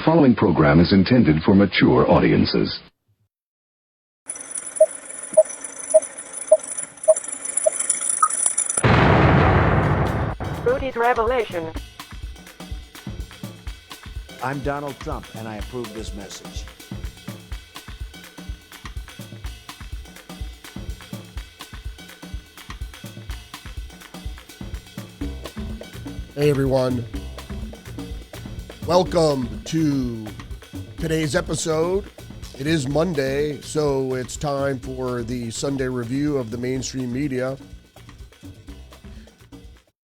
following program is intended for mature audiences. Rudy's Revelation. I'm Donald Trump, and I approve this message. Hey everyone, welcome to today's episode. It is Monday, so it's time for the Sunday review of the mainstream media.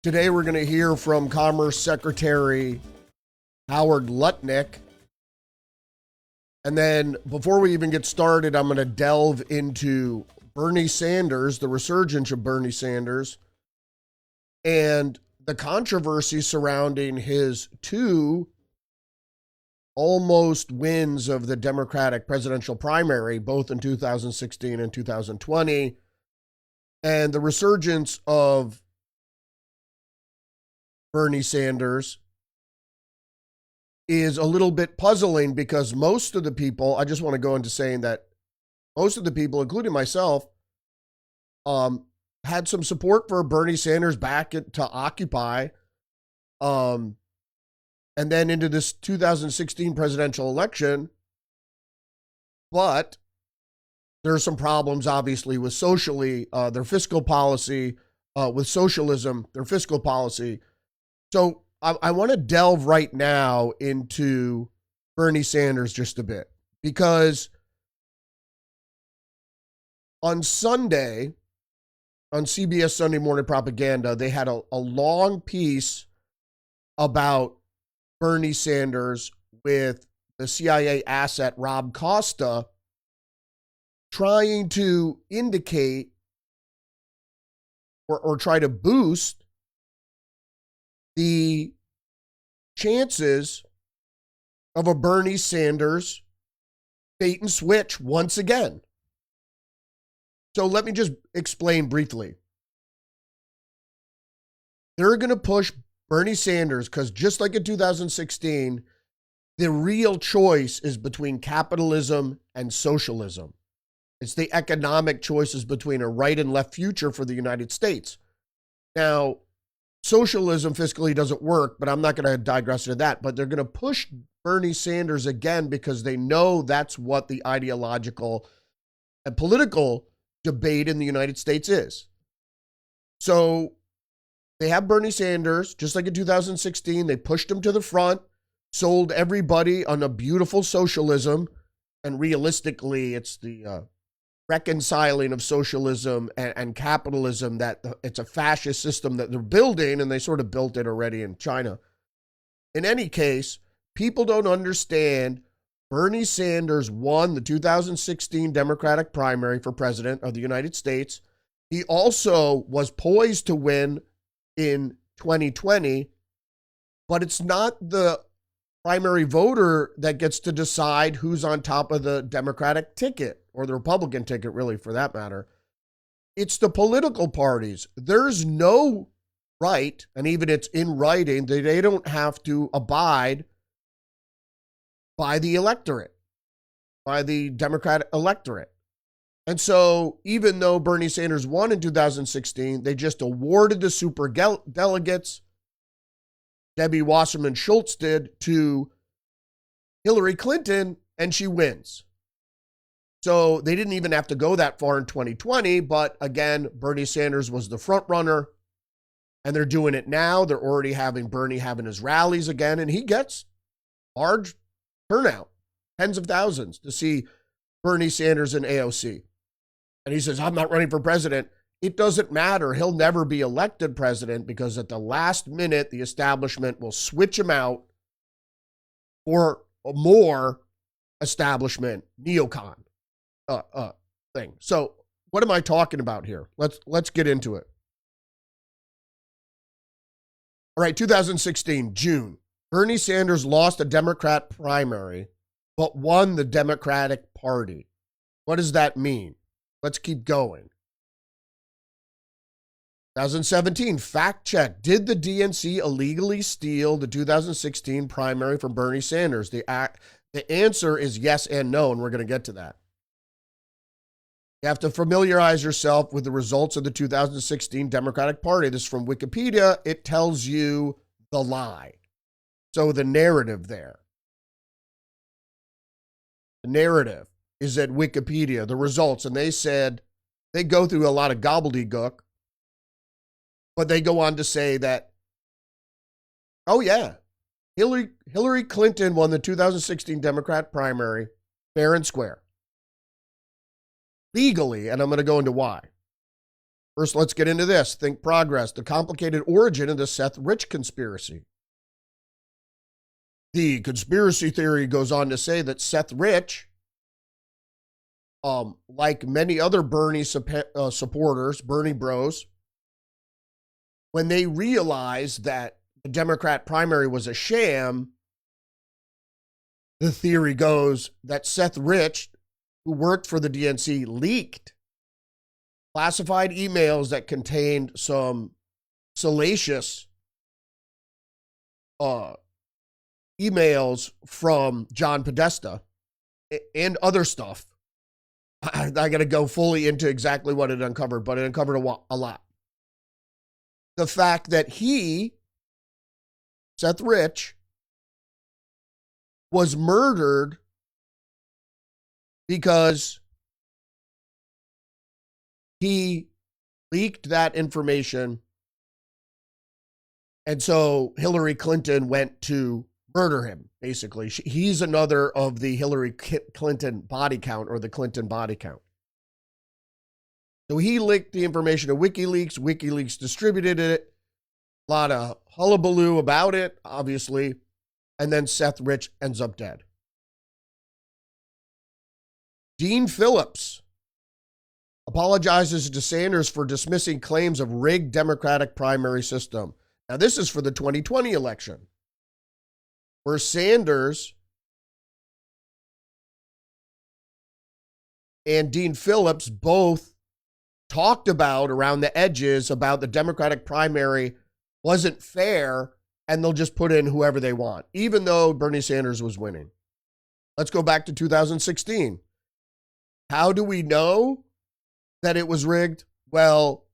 Today we're going to hear from Commerce Secretary Howard Lutnick. And then before we even get started, I'm going to delve into Bernie Sanders, the resurgence of Bernie Sanders, and the controversy surrounding his two almost wins of the Democratic presidential primary, both in 2016 and 2020, and the resurgence of Bernie Sanders is a little bit puzzling because most of the people, I just want to go into saying that most of the people, including myself, had some support for Bernie Sanders back to Occupy, and then into this 2016 presidential election. But there are some problems, obviously, with their fiscal policy, with socialism, their fiscal policy. So I want to delve right now into Bernie Sanders just a bit, because on Sunday, on CBS Sunday Morning Propaganda, they had a long piece about Bernie Sanders with the CIA asset Rob Costa, trying to indicate or try to boost the chances of a Bernie Sanders bait and switch once again. So let me just explain briefly. They're going to push Bernie Sanders because just like in 2016, the real choice is between capitalism and socialism. It's the economic choices between a right and left future for the United States. Now, socialism fiscally doesn't work, but I'm not going to digress into that. But they're going to push Bernie Sanders again because they know that's what the ideological and political debate in the United States is. So they have Bernie Sanders, just like in 2016, they pushed him to the front, sold everybody on a beautiful socialism, and realistically, it's the reconciling of socialism and capitalism, that it's a fascist system that they're building, and they sort of built it already in China. In any case, people don't understand Bernie Sanders won the 2016 Democratic primary for president of the United States. He also was poised to win in 2020, but it's not the primary voter that gets to decide who's on top of the Democratic ticket, or the Republican ticket, really, for that matter. It's the political parties. There's no right, and even it's in writing, that they don't have to abide by the electorate, by the Democratic electorate. And so even though Bernie Sanders won in 2016, they just awarded the super delegates, Debbie Wasserman Schultz did, to Hillary Clinton, and she wins. So they didn't even have to go that far in 2020, but again, Bernie Sanders was the front runner, and they're doing it now. They're already having Bernie having his rallies again, and he gets large turnout, tens of thousands, to see Bernie Sanders in AOC. And he says, I'm not running for president. It doesn't matter. He'll never be elected president, because at the last minute, the establishment will switch him out for a more establishment neocon thing. So what am I talking about here? Let's get into it. All right, 2016, June. Bernie Sanders lost a Democrat primary, but won the Democratic Party. What does that mean? Let's keep going. 2017, fact check. Did the DNC illegally steal the 2016 primary from Bernie Sanders? The answer is yes and no, and we're going to get to that. You have to familiarize yourself with the results of the 2016 Democratic Party. This is from Wikipedia. It tells you the lie. So the narrative there. The narrative is at Wikipedia, the results. And they said, they go through a lot of gobbledygook, but they go on to say that, oh yeah, Hillary Clinton won the 2016 Democrat primary fair and square. Legally, and I'm going to go into why. First, let's get into this. Think progress, the complicated origin of the Seth Rich conspiracy. The conspiracy theory goes on to say that Seth Rich, like many other Bernie supporters, Bernie bros, when they realized that the Democrat primary was a sham, the theory goes that Seth Rich, who worked for the DNC, leaked classified emails that contained some salacious emails from John Podesta and other stuff. I got to go fully into exactly what it uncovered, but it uncovered a lot. The fact that he, Seth Rich, was murdered because he leaked that information. And so Hillary Clinton went to murder him, basically. He's another of the Hillary Clinton body count, or the Clinton body count. So he leaked the information to WikiLeaks. WikiLeaks distributed it. A lot of hullabaloo about it, obviously. And then Seth Rich ends up dead. Dean Phillips apologizes to Sanders for dismissing claims of rigged Democratic primary system. Now, this is for the 2020 election, where Sanders and Dean Phillips both talked about around the edges about the Democratic primary wasn't fair and they'll just put in whoever they want, even though Bernie Sanders was winning. Let's go back to 2016. How do we know that it was rigged? Well,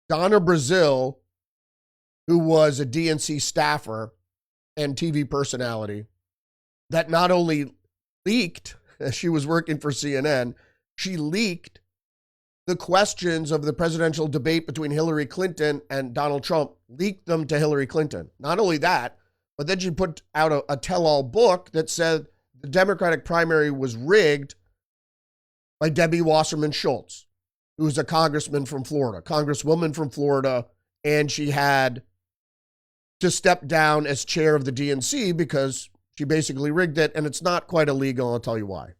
Donna Brazile, who was a DNC staffer and TV personality, that not only leaked, she was working for CNN, she leaked the questions of the presidential debate between Hillary Clinton and Donald Trump, leaked them to Hillary Clinton. Not only that, but then she put out a tell-all book that said the Democratic primary was rigged by Debbie Wasserman Schultz, who was a congresswoman from Florida, and she had to step down as chair of the DNC because she basically rigged it, and it's not quite illegal. I'll tell you why.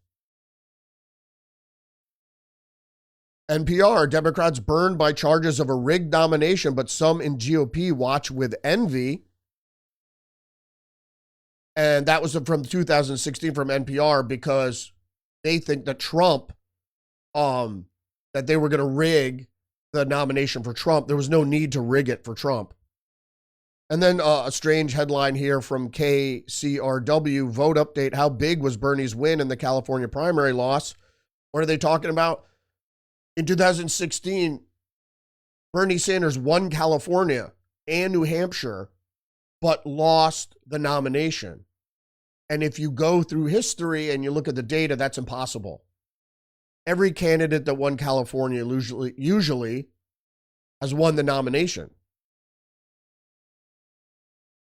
NPR, Democrats burned by charges of a rigged nomination, but some in GOP watch with envy. And that was from 2016 from NPR, because they think that Trump, that they were going to rig the nomination for Trump. There was no need to rig it for Trump. And then a strange headline here from KCRW, vote update. How big was Bernie's win in the California primary loss? What are they talking about? In 2016, Bernie Sanders won California and New Hampshire, but lost the nomination. And if you go through history and you look at the data, that's impossible. Every candidate that won California usually has won the nomination.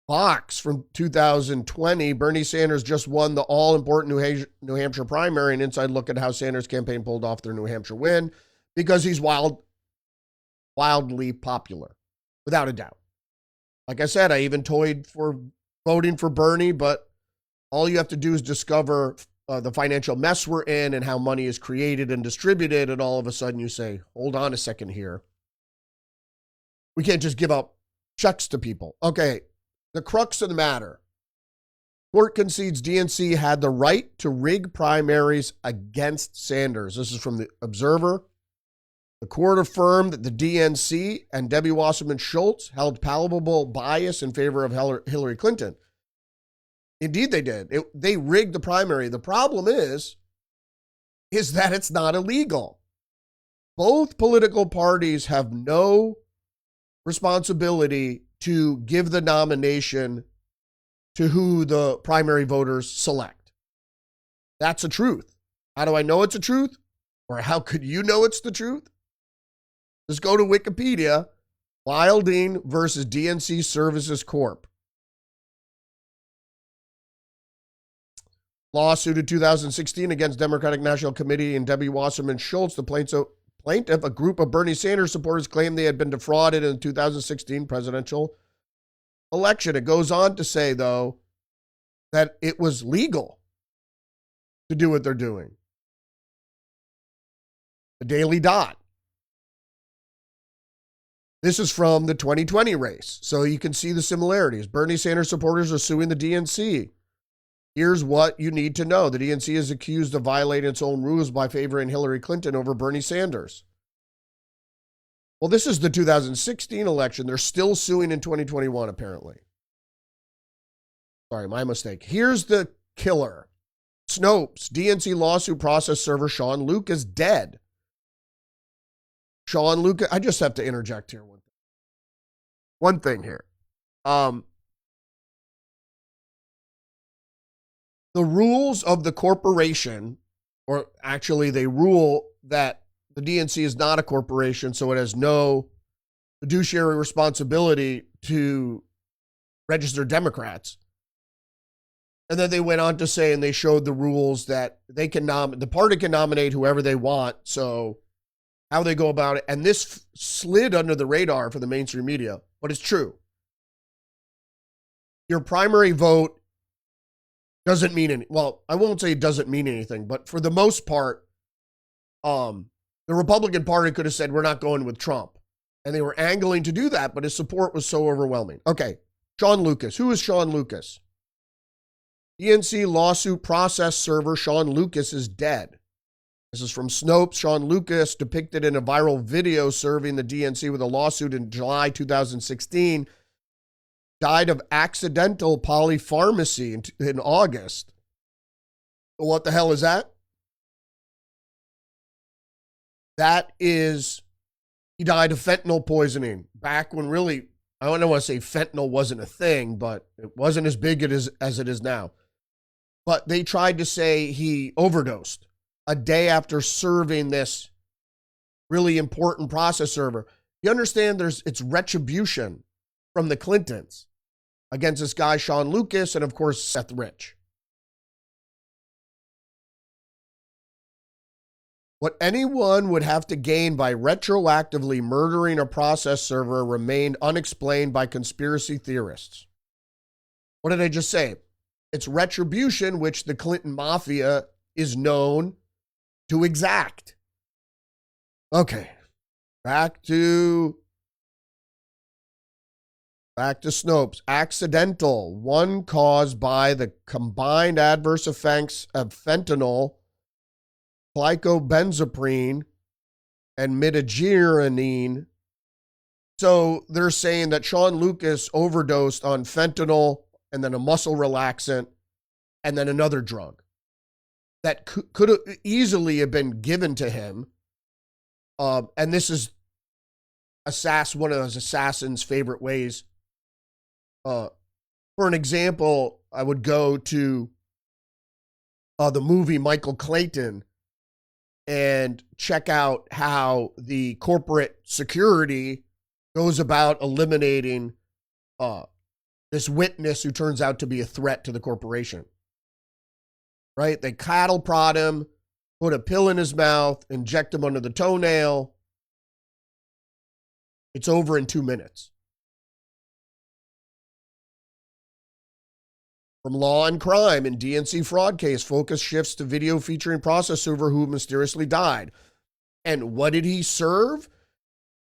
Fox from 2020, Bernie Sanders just won the all-important New Hampshire primary. An inside look at how Sanders' campaign pulled off their New Hampshire win, because he's wildly popular, without a doubt. Like I said, I even toyed for voting for Bernie, but all you have to do is discover the financial mess we're in and how money is created and distributed, and all of a sudden you say, hold on a second here. We can't just give up checks to people. Okay, the crux of the matter. Court concedes DNC had the right to rig primaries against Sanders. This is from the Observer. The court affirmed that the DNC and Debbie Wasserman Schultz held palpable bias in favor of Hillary Clinton. Indeed, they did. They rigged the primary. The problem is that it's not illegal. Both political parties have no responsibility to give the nomination to who the primary voters select. That's a truth. How do I know it's a truth? Or how could you know it's the truth? Just go to Wikipedia, Wilding versus DNC Services Corp. Lawsuit in 2016 against Democratic National Committee and Debbie Wasserman Schultz, the plaintiff, a group of Bernie Sanders supporters claimed they had been defrauded in the 2016 presidential election. It goes on to say, though, that it was legal to do what they're doing. The Daily Dot. This is from the 2020 race, so you can see the similarities. Bernie Sanders supporters are suing the DNC. Here's what you need to know. The DNC is accused of violating its own rules by favoring Hillary Clinton over Bernie Sanders. Well, this is the 2016 election. They're still suing in 2021, apparently. Sorry, my mistake. Here's the killer. Snopes, DNC lawsuit process server Sean Luke is dead. Sean Luke, I just have to interject here. One thing here. The rules of the corporation, or actually they rule that the DNC is not a corporation, so it has no fiduciary responsibility to register Democrats. And then they went on to say, and they showed the rules that they can the party can nominate whoever they want. So how they go about it. And this slid under the radar for the mainstream media, but it's true. Your primary vote doesn't mean any, well, I won't say it doesn't mean anything, but for the most part, the Republican Party could have said, we're not going with Trump. And they were angling to do that, but his support was so overwhelming. Okay, Sean Lucas. Who is Sean Lucas? DNC lawsuit process server Sean Lucas is dead. This is from Snopes. Sean Lucas, depicted in a viral video serving the DNC with a lawsuit in July 2016, died of accidental polypharmacy in August. What the hell is that? That is, he died of fentanyl poisoning back when really, I don't want to say fentanyl wasn't a thing, but it wasn't as big as it is now. But they tried to say he overdosed a day after serving this really important process server. You understand it's retribution from the Clintons against this guy, Sean Lucas, and of course, Seth Rich. What anyone would have to gain by retroactively murdering a process server remained unexplained by conspiracy theorists. What did I just say? It's retribution, which the Clinton mafia is known to exact. Okay, back to Snopes. Accidental, one caused by the combined adverse effects of fentanyl, glycobenzaprine, and midazolam. So they're saying that Sean Lucas overdosed on fentanyl and then a muscle relaxant and then another drug that could easily have been given to him. And this is one of those assassins' favorite ways. For an example, I would go to the movie Michael Clayton and check out how the corporate security goes about eliminating this witness who turns out to be a threat to the corporation. Right? They cattle prod him, put a pill in his mouth, inject him under the toenail. It's over in 2 minutes. From Law and Crime in DNC fraud case, focus shifts to video featuring process server who mysteriously died. And what did he serve?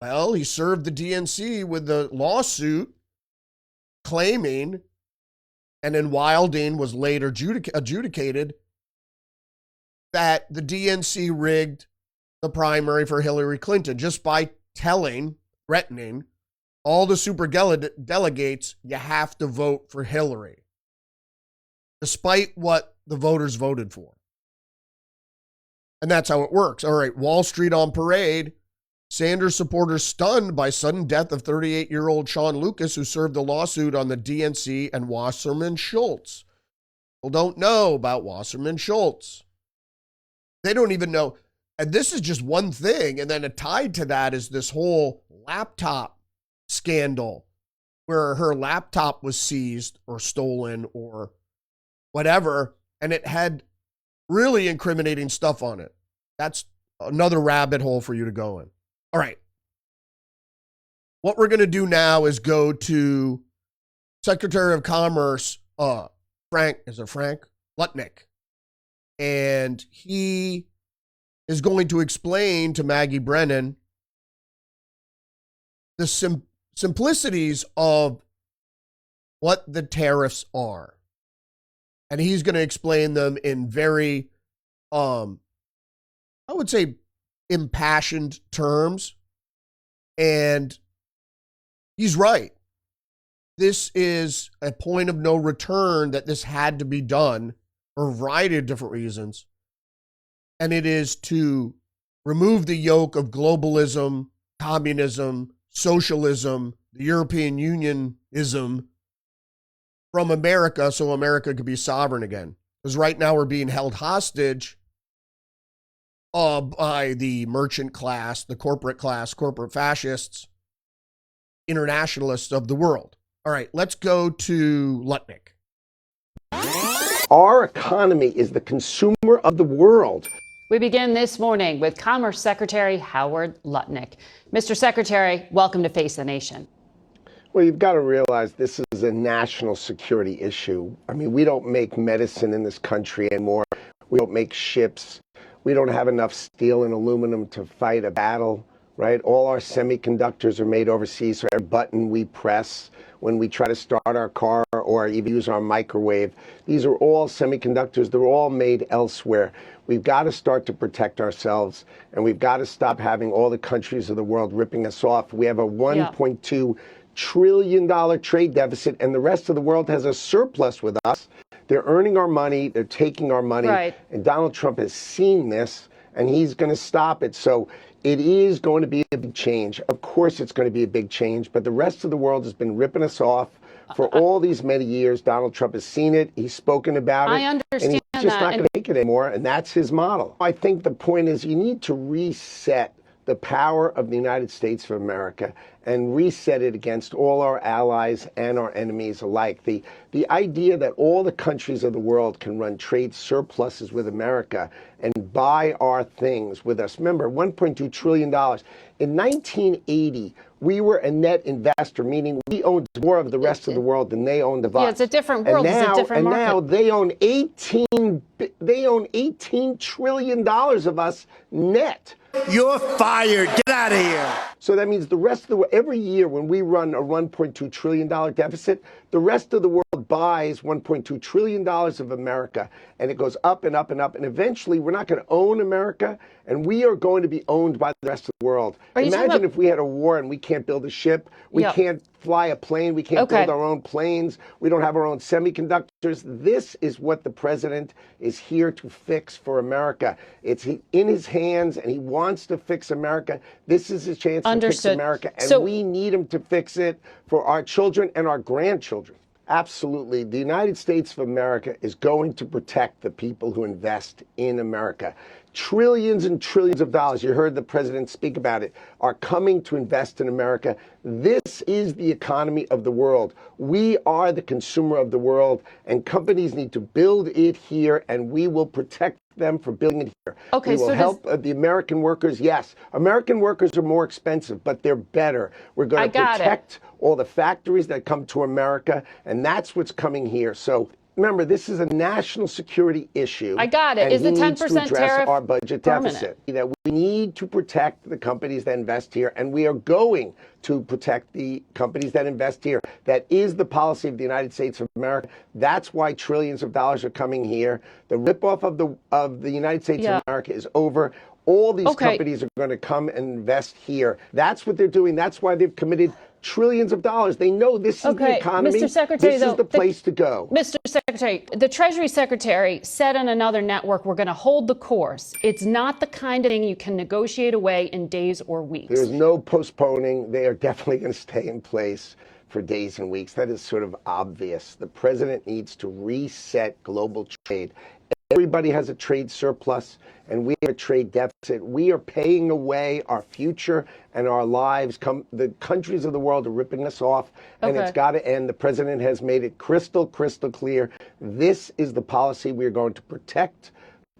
Well, he served the DNC with the lawsuit claiming, and then Wilding was later adjudicated, that the DNC rigged the primary for Hillary Clinton just by threatening all the super delegates, you have to vote for Hillary, despite what the voters voted for. And that's how it works. All right, Wall Street on parade. Sanders supporters stunned by sudden death of 38-year-old Sean Lucas, who served a lawsuit on the DNC and Wasserman Schultz. People don't know about Wasserman Schultz. They don't even know. And this is just one thing. And then tied to that is this whole laptop scandal where her laptop was seized or stolen or whatever. And it had really incriminating stuff on it. That's another rabbit hole for you to go in. All right. What we're going to do now is go to Secretary of Commerce, Frank Lutnick. And he is going to explain to Maggie Brennan the simplicities of what the tariffs are. And he's going to explain them in very, I would say, impassioned terms. And he's right. This is a point of no return that this had to be done for a variety of different reasons. And it is to remove the yoke of globalism, communism, socialism, the European Unionism from America so America could be sovereign again. Because right now we're being held hostage by the merchant class, the corporate class, corporate fascists, internationalists of the world. All right, let's go to Lutnick. Our economy is the consumer of the world. We begin this morning with Commerce Secretary Howard Lutnick. Mr. Secretary, welcome to Face the Nation. Well, you've got to realize this is a national security issue. I mean, we don't make medicine in this country anymore. We don't make ships. We don't have enough steel and aluminum to fight a battle, right? All our semiconductors are made overseas, so every button we press when we try to start our car or even use our microwave, these are all semiconductors. They're all made elsewhere. We've got to start to protect ourselves, and we've got to stop having all the countries of the world ripping us off. We have a $1.2 trillion trade deficit, and the rest of the world has a surplus with us. They're earning our money. They're taking our money. Right. And Donald Trump has seen this, and he's going to stop it. So it is going to be a big change. Of course it's going to be a big change, but the rest of the world has been ripping us off for all these many years. Donald Trump has seen it. He's spoken about it. I understand and he's just not going to make it anymore, and that's his model. I think the point is you need to reset the power of the United States of America and reset it against all our allies and our enemies alike. The idea that all the countries of the world can run trade surpluses with America and buy our things with us. Remember, $1.2 trillion. In 1980, we were a net investor, meaning we owned more of the rest of the world than they owned of us. Yeah, it's a different world. It's a different market. And now they own $18 trillion of us net. You're fired. Get out of here. So that means the rest of the world, every year when we run a $1.2 trillion deficit, the rest of the world buys $1.2 trillion of America, and it goes up and up and up. And eventually we're not going to own America, and we are going to be owned by the rest of the world. Imagine if we had a war and we can't build a ship, we can't fly a plane, we can't build our own planes, we don't have our own semiconductors. This is what the president is here to fix for America. It's in his hands, and he wants to fix America. This is his chance to fix America, and we need him to fix it for our children and our grandchildren. Absolutely. The United States of America is going to protect the people who invest in America. Trillions and trillions of dollars, you heard the president speak about it, are coming to invest in America. This is the economy of the world. We are the consumer of the world, and companies need to build it here, and we will protect them for building it here. Okay, we will help the American workers. Yes, American workers are more expensive, but they're better. We're going to protect all the factories that come to America, and that's what's coming here. So remember, this is a national security issue. I got it. Is the 10% tariff our budget deficit? That we need to protect the companies that invest here, and we are going to protect the companies that invest here. That is the policy of the United States of America. That's why trillions of dollars are coming here. The ripoff of the United States of America is over. All these Okay. companies are going to come and invest here. That's what they're doing. That's why they've committed trillions of dollars. They know this is the economy. Mr. Secretary, this is the place to go. Mr. Secretary, the Treasury Secretary said on another network, we're going to hold the course. It's not the kind of thing you can negotiate away in days or weeks. There's no postponing. They are definitely going to stay in place for days and weeks. That is sort of obvious. The president needs to reset global trade. Everybody has a trade surplus, and we have a trade deficit. We are paying away our future and our lives. The countries of the world are ripping us off, and it's got to end. The president has made it crystal clear. This is the policy we are going to protect.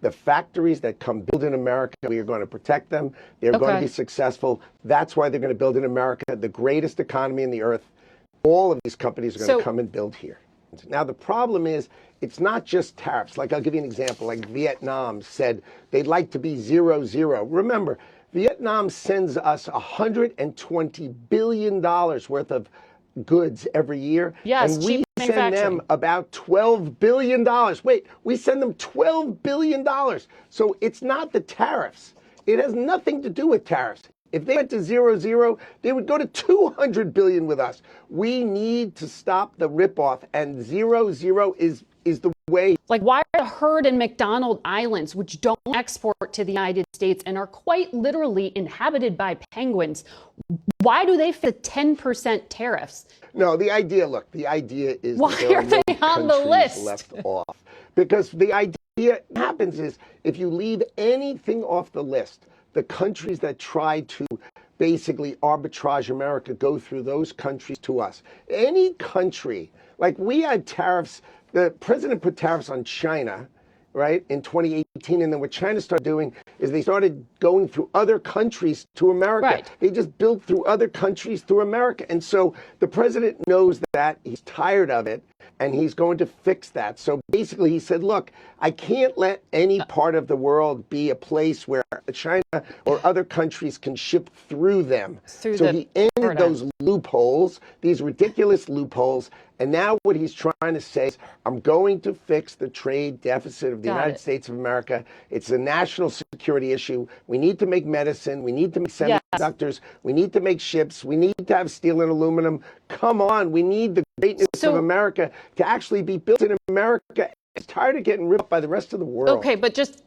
The factories that come build in America, we are going to protect them. They're going to be successful. That's why they're going to build in America, the greatest economy in the earth. All of these companies are going to come and build here. Now, the problem is, it's not just tariffs. Like, I'll give you an example. Like, Vietnam said they'd like to be 0-0. Remember, Vietnam sends us $120 billion worth of goods every year. Yes, and we cheap send them manufacturing. about $12 billion. Wait, we send them $12 billion. So it's not the tariffs. It has nothing to do with tariffs. If they went to 0-0, they would go to 200 billion with us. We need to stop the ripoff, and 0-0 is the way. Like, why are the Heard and McDonald Islands, which don't export to the United States and are quite literally inhabited by penguins, why do they fit 10% tariffs? No, the idea is why that there are they no on the countries list? left off. Because the idea happens is, if you leave anything off the list, the countries that try to basically arbitrage America go through those countries to us. Any country, like we had tariffs, the president put tariffs on China, right, in 2018. And then what China started doing is they started going through other countries to America. Right. They just built through other countries through America. And so the president knows that. He's tired of it. And he's going to fix that. So basically, he said, look, I can't let any part of the world be a place where China or other countries can ship through them. So he ended those loopholes, these ridiculous loopholes. And now what he's trying to say is, I'm going to fix the trade deficit of the United States of America. It's a national security issue. We need to make medicine. We need to make semiconductors. We need to make ships. We need to have steel and aluminum. Come on. We need the greatness of America to actually be built in America. It's tired of getting ripped by the rest of the world. Okay, but just...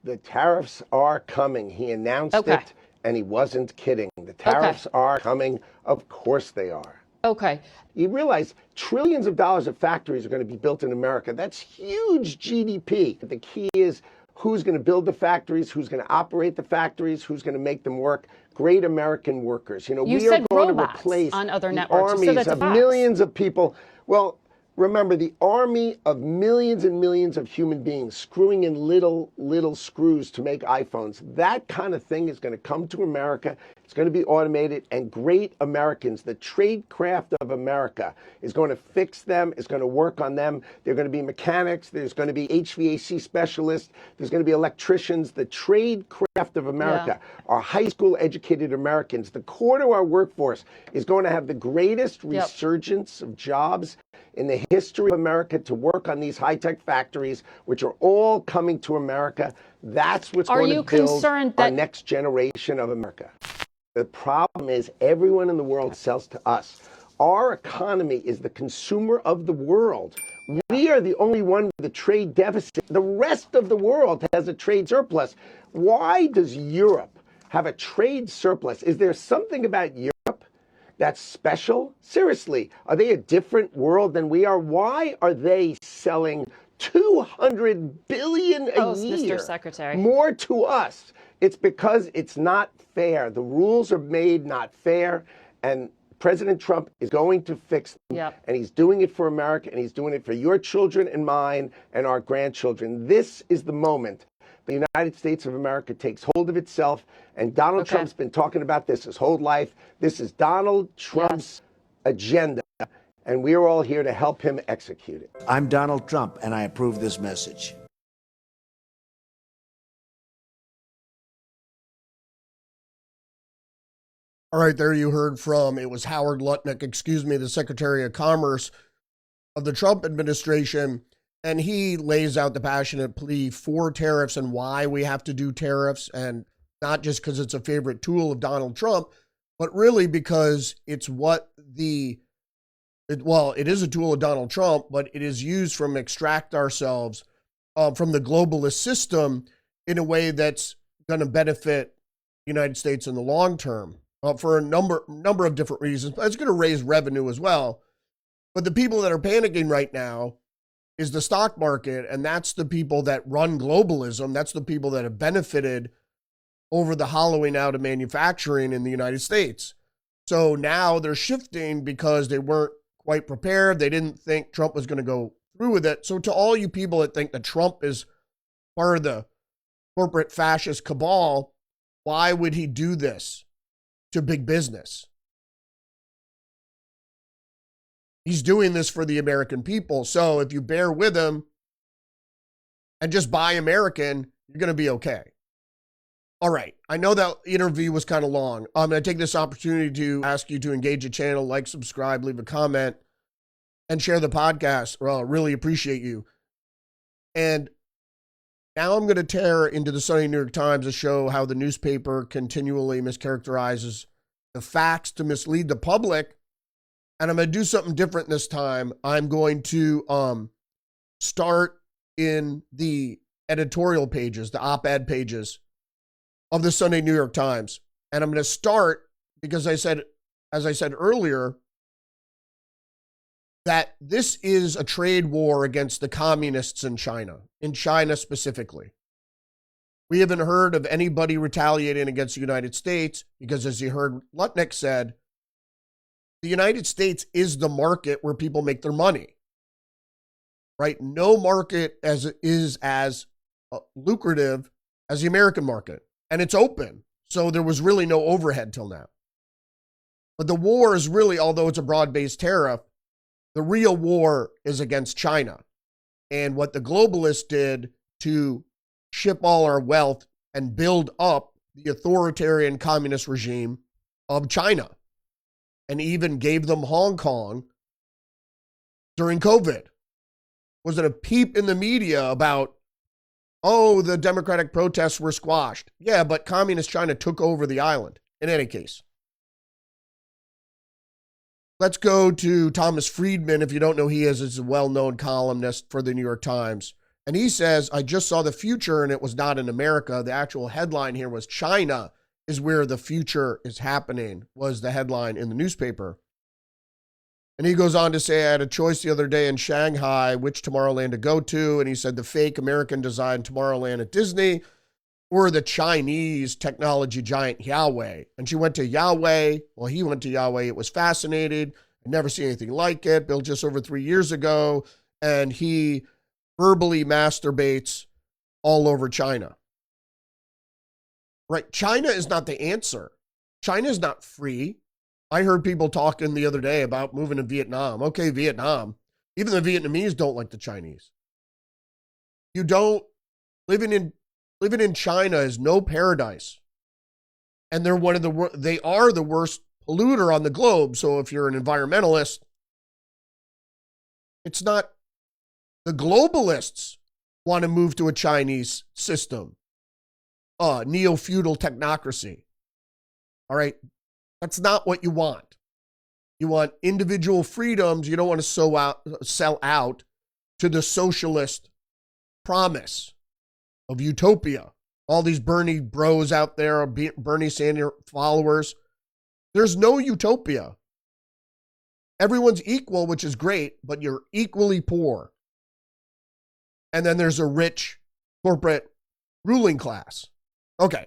The tariffs are coming. He announced it, and he wasn't kidding. The tariffs are coming. Of course they are. Okay. You realize trillions of dollars of factories are going to be built in America. That's huge GDP. The key is who's going to build the factories, who's going to operate the factories, who's going to make them work. Great American workers. You know, we are going to replace on other the networks. armies of millions of people. Well, remember, the army of millions and millions of human beings screwing in little screws to make iPhones. That kind of thing is going to come to America. It's going to be automated, and great Americans, the trade craft of America, is going to fix them, is going to work on them. They're going to be mechanics. There's going to be HVAC specialists. There's going to be electricians. The trade craft of America, our high school educated Americans, the core to our workforce is going to have the greatest resurgence of jobs in the history of America to work on these high-tech factories, which are all coming to America. That's what's going to build our next generation of America. The problem is everyone in the world sells to us. Our economy is the consumer of the world. We are the only one with a trade deficit. The rest of the world has a trade surplus. Why does Europe have a trade surplus? Is there something about Europe that's special? Seriously, are they a different world than we are? Why are they selling $200 billion a year, Mr. Secretary, more to us? It's because it's not fair. The rules are made not fair, and President Trump is going to fix them, and he's doing it for America, and he's doing it for your children and mine and our grandchildren. This is the moment the United States of America takes hold of itself, and Donald Trump's been talking about this his whole life. This is Donald Trump's agenda, and we are all here to help him execute it. I'm Donald Trump, and I approve this message. All right, there you heard from, it was Howard Lutnick, the Secretary of Commerce of the Trump administration. And he lays out the passionate plea for tariffs and why we have to do tariffs, and not just because it's a favorite tool of Donald Trump, but really because it's it is a tool of Donald Trump, but it is used from extract ourselves from the globalist system in a way that's going to benefit the United States in the long term for a number of different reasons. But it's going to raise revenue as well. But the people that are panicking right now is the stock market, and that's the people that run globalism. That's the people that have benefited over the hollowing out of manufacturing in the United States. So now they're shifting because they weren't quite prepared. They didn't think Trump was going to go through with it. So to all you people that think that Trump is part of the corporate fascist cabal, why would he do this to big business? He's doing this for the American people. So if you bear with him and just buy American, you're going to be okay. All right. I know that interview was kind of long. I'm going to take this opportunity to ask you to engage the channel, like, subscribe, leave a comment, and share the podcast. Well, really appreciate you. And now I'm going to tear into the Sunday New York Times to show how the newspaper continually mischaracterizes the facts to mislead the public. And I'm going to do something different this time. I'm going to start in the editorial pages, the op-ed pages of the Sunday New York Times. And I'm going to start because as I said earlier, that this is a trade war against the communists in China specifically. We haven't heard of anybody retaliating against the United States because, as you heard Lutnick said, the United States is the market where people make their money, right? No market is as lucrative as the American market, and it's open. So there was really no overhead till now. But the war is really, although it's a broad-based tariff, the real war is against China and what the globalists did to ship all our wealth and build up the authoritarian communist regime of China, and even gave them Hong Kong during COVID. Was it a peep in the media about, oh, the democratic protests were squashed? Yeah, but communist China took over the island. In any case, let's go to Thomas Friedman. If you don't know who he is a well-known columnist for the New York Times. And he says, I just saw the future and it was not in America. The actual headline here was China is where the future is happening, was the headline in the newspaper. And he goes on to say, I had a choice the other day in Shanghai, which Tomorrowland to go to. And he said the fake American designed Tomorrowland at Disney or the Chinese technology giant Huawei. And she went to Huawei. Well, he went to Huawei. It was fascinating. I'd never seen anything like it. Built just over 3 years ago. And he verbally masturbates all over China. Right? China is not the answer. China is not free. I heard people talking the other day about moving to Vietnam. Okay, Vietnam. Even the Vietnamese don't like the Chinese. Living in China is no paradise. And they are the worst polluter on the globe. So if you're an environmentalist, it's not the globalists want to move to a Chinese system. Neo-feudal technocracy. All right. That's not what you want. You want individual freedoms. You don't want to sell out to the socialist promise of utopia. All these Bernie bros out there, Bernie Sanders followers. There's no utopia. Everyone's equal, which is great, but you're equally poor. And then there's a rich corporate ruling class. Okay.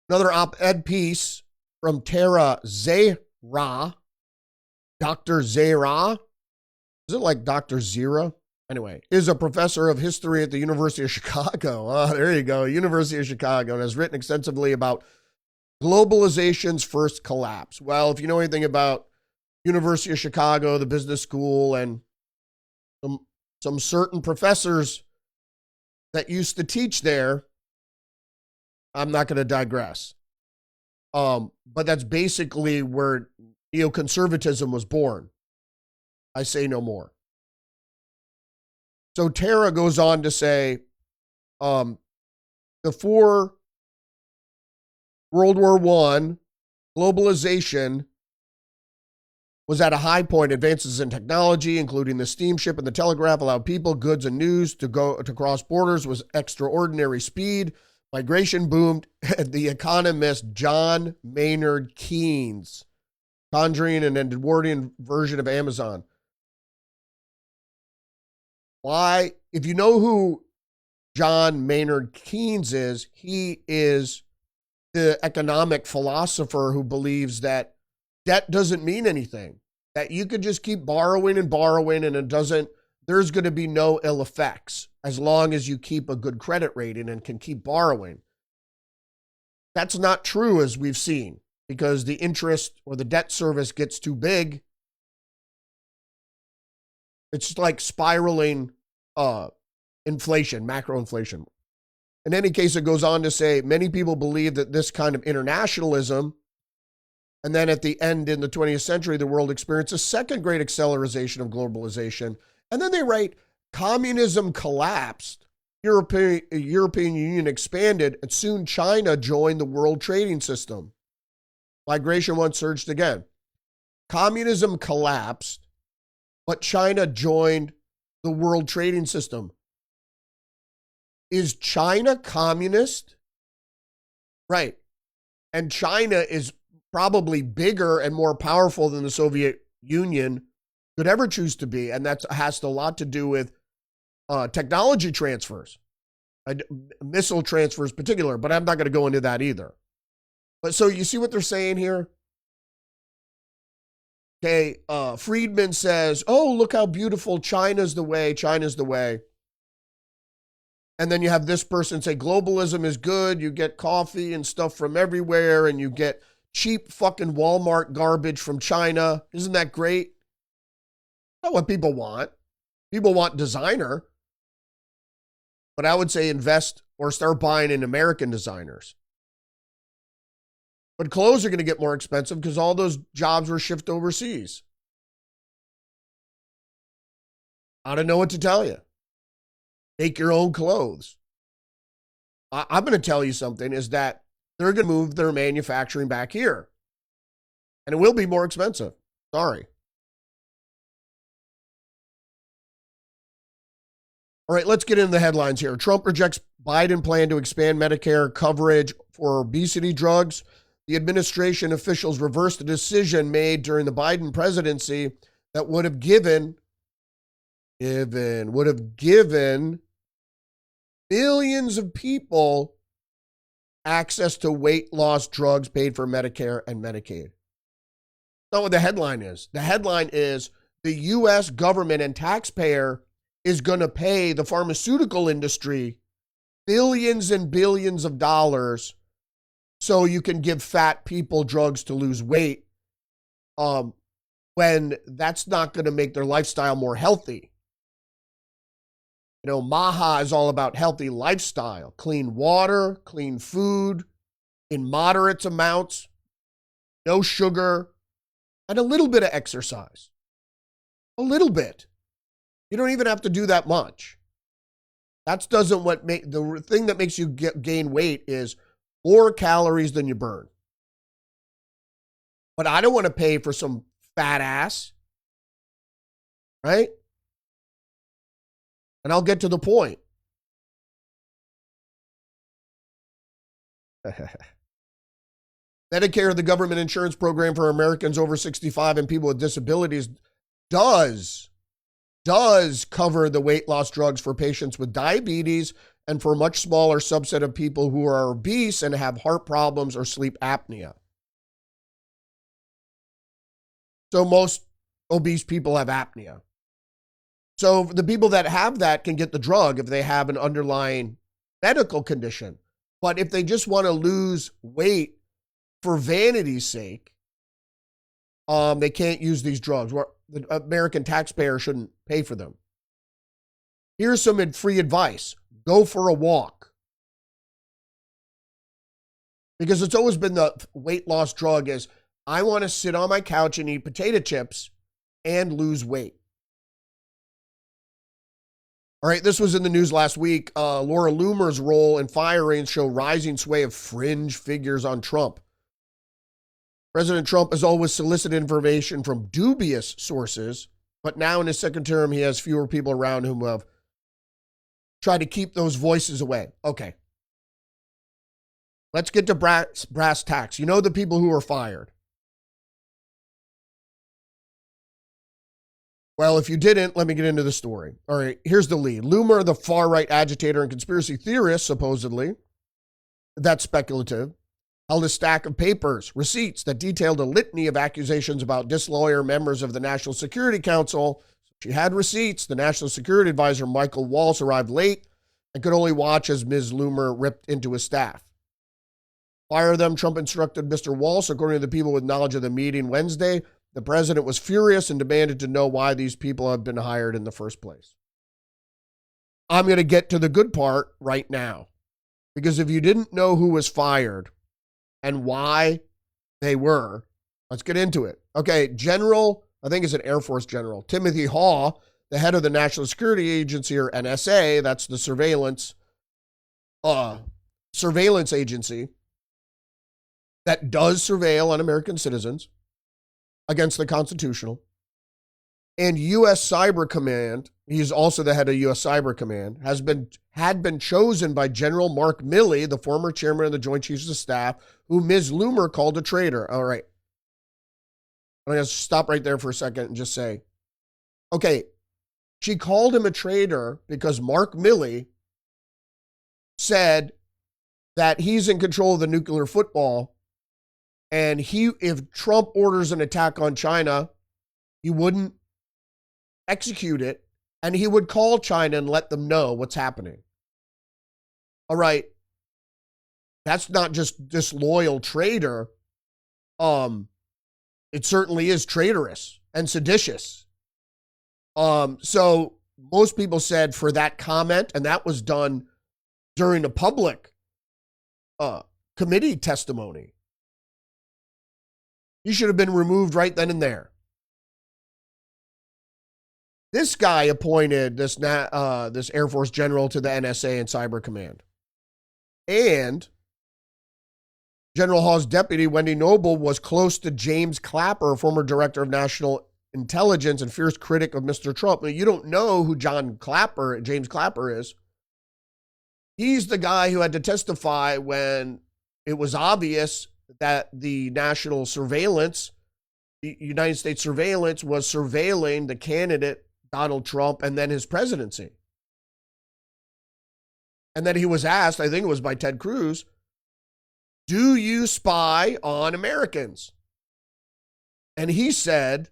Another op-ed piece from Tara Zahra. Dr. Zahra. Is it like Dr. Zira? Anyway, is a professor of history at the University of Chicago. Oh, there you go. University of Chicago, and has written extensively about globalization's first collapse. Well, if you know anything about University of Chicago, the business school, and some certain professors that used to teach there, I'm not going to digress. But that's basically where neoconservatism was born. I say no more. So Tara goes on to say, before World War I, globalization was at a high point. Advances in technology, including the steamship and the telegraph, allowed people, goods, and news to cross borders with extraordinary speed. Migration boomed. The economist John Maynard Keynes, conjuring an Edwardian version of Amazon. Why? If you know who John Maynard Keynes is, he is the economic philosopher who believes that debt doesn't mean anything, that you could just keep borrowing and borrowing and there's going to be no ill effects as long as you keep a good credit rating and can keep borrowing. That's not true, as we've seen, because the interest or the debt service gets too big. It's like spiraling inflation, macro inflation. In any case, it goes on to say, many people believe that this kind of internationalism, and then at the end in the 20th century, the world experienced a second great acceleration of globalization. And then they write, communism collapsed, European Union expanded, and soon China joined the world trading system. Migration once surged again. Communism collapsed, but China joined the world trading system. Is China communist? Right. And China is probably bigger and more powerful than the Soviet Union could ever choose to be. And that has a lot to do with technology transfers, missile transfers in particular, but I'm not going to go into that either. But so you see what they're saying here? Okay, Friedman says, oh, look how beautiful, China's the way, China's the way. And then you have this person say globalism is good, you get coffee and stuff from everywhere, and you get cheap fucking Walmart garbage from China. Isn't that great? Not what people want. People want designer. But I would say invest or start buying in American designers. But clothes are going to get more expensive because all those jobs were shifted overseas. I don't know what to tell you. Make your own clothes. I'm going to tell you something, is that they're going to move their manufacturing back here. And it will be more expensive. Sorry. All right, let's get into the headlines here. Trump rejects Biden plan to expand Medicare coverage for obesity drugs. The administration officials reversed a decision made during the Biden presidency that would have given millions of people access to weight loss drugs paid for Medicare and Medicaid. That's not what the headline is. The headline is the U.S. government and taxpayer is going to pay the pharmaceutical industry billions and billions of dollars so you can give fat people drugs to lose weight, when that's not going to make their lifestyle more healthy. You know, Maha is all about healthy lifestyle, clean water, clean food, in moderate amounts, no sugar, and a little bit of exercise. A little bit. You don't even have to do that much. That doesn't what make the thing that makes you gain weight is more calories than you burn. But I don't want to pay for some fat ass, right? And I'll get to the point. Medicare, the government insurance program for Americans over 65 and people with disabilities, does cover the weight loss drugs for patients with diabetes and for a much smaller subset of people who are obese and have heart problems or sleep apnea. So most obese people have apnea. So the people that have that can get the drug if they have an underlying medical condition. But if they just want to lose weight for vanity's sake, they can't use these drugs. The American taxpayer shouldn't pay for them. Here's some free advice. Go for a walk. Because it's always been the weight loss drug is, I want to sit on my couch and eat potato chips and lose weight. All right, this was in the news last week. Laura Loomer's role in firings show rising sway of fringe figures on Trump. President Trump has always solicited information from dubious sources, but now in his second term, he has fewer people around whom have tried to keep those voices away. Okay. Let's get to brass tacks. You know the people who were fired. Well, if you didn't, let me get into the story. All right, here's the lead. Loomer, the far-right agitator and conspiracy theorist, supposedly, that's speculative, held a stack of papers, receipts that detailed a litany of accusations about disloyal members of the National Security Council. She had receipts. The National Security Advisor, Michael Waltz, arrived late and could only watch as Ms. Loomer ripped into his staff. Fire them, Trump instructed Mr. Waltz, according to the people with knowledge of the meeting Wednesday. The president was furious and demanded to know why these people had been hired in the first place. I'm going to get to the good part right now. Because if you didn't know who was fired and why they were, let's get into it. Okay, General, I think it's an Air Force General, Timothy Haw, the head of the National Security Agency, or NSA, that's the surveillance agency that does surveil on American citizens against the constitutional, and U.S. Cyber Command, he's also the head of U.S. Cyber Command, had been chosen by General Mark Milley, the former chairman of the Joint Chiefs of Staff, who Ms. Loomer called a traitor. All right. I'm going to stop right there for a second and just say, okay, she called him a traitor because Mark Milley said that he's in control of the nuclear football. And if Trump orders an attack on China, he wouldn't execute it, and he would call China and let them know what's happening. All right. That's not just disloyal traitor. It certainly is traitorous and seditious. So most people said for that comment, and that was done during a public committee testimony, he should have been removed right then and there. This guy appointed this Air Force general to the NSA and Cyber Command. And General Haw's deputy, Wendy Noble, was close to James Clapper, former director of national intelligence and fierce critic of Mr. Trump. Now, you don't know who James Clapper is. He's the guy who had to testify when it was obvious that the national surveillance, the United States surveillance, was surveilling the candidate, Donald Trump, and then his presidency. And then he was asked, I think it was by Ted Cruz, do you spy on Americans? And he said,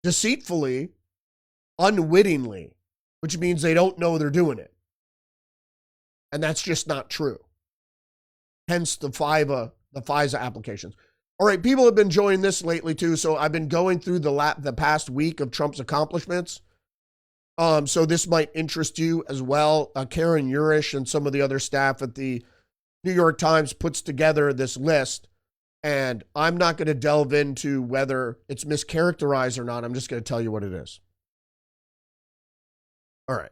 deceitfully, unwittingly, which means they don't know they're doing it. And that's just not true. Hence the FISA applications. All right, people have been enjoying this lately too. So I've been going through the past week of Trump's accomplishments. So this might interest you as well. Karen Urish and some of the other staff at the New York Times puts together this list. And I'm not going to delve into whether it's mischaracterized or not. I'm just going to tell you what it is. All right.